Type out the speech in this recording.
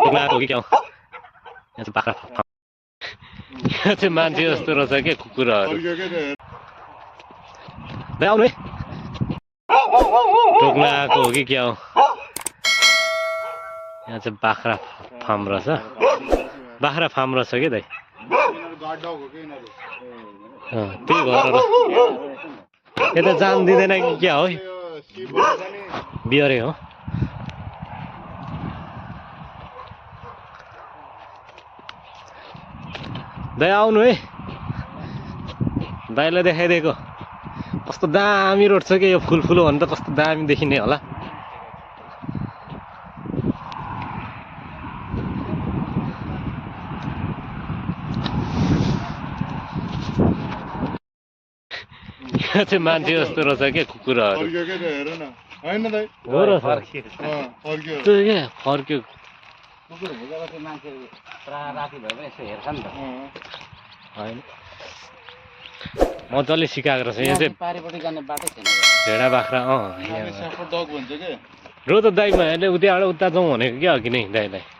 टोक्लाको कि क्या हो यहाँ चाहिँ बाख्रा यहाँ चाहिँ मान्छे जस्तो रहेछ के कुकुरहरू दाइ आउनु है टोक्लाको हो कि क्या हो यहाँ चाहिँ बाख्रा फार्म रहेछ बाख्रा फार्म रहेछ कि दाइ त्यही भएर यता जान दिँदैन कि क्या हो बिहारै हो दाइ आउनु है दाइलाई देखाइदिएको कस्तो दामी रोड छ कि यो फुल हो भने त कस्तो दामी देखिने होला यहाँ चाहिँ मान्छे जस्तो रहेछ के कुकुरहरू फर्क्यो मजाले सिकाएको रहेछ यहाँ चाहिँ भेडा बाख्रा रो त दाइमा अहिले उताबाट उता जाउँ भनेको क्या अघि नै दाइलाई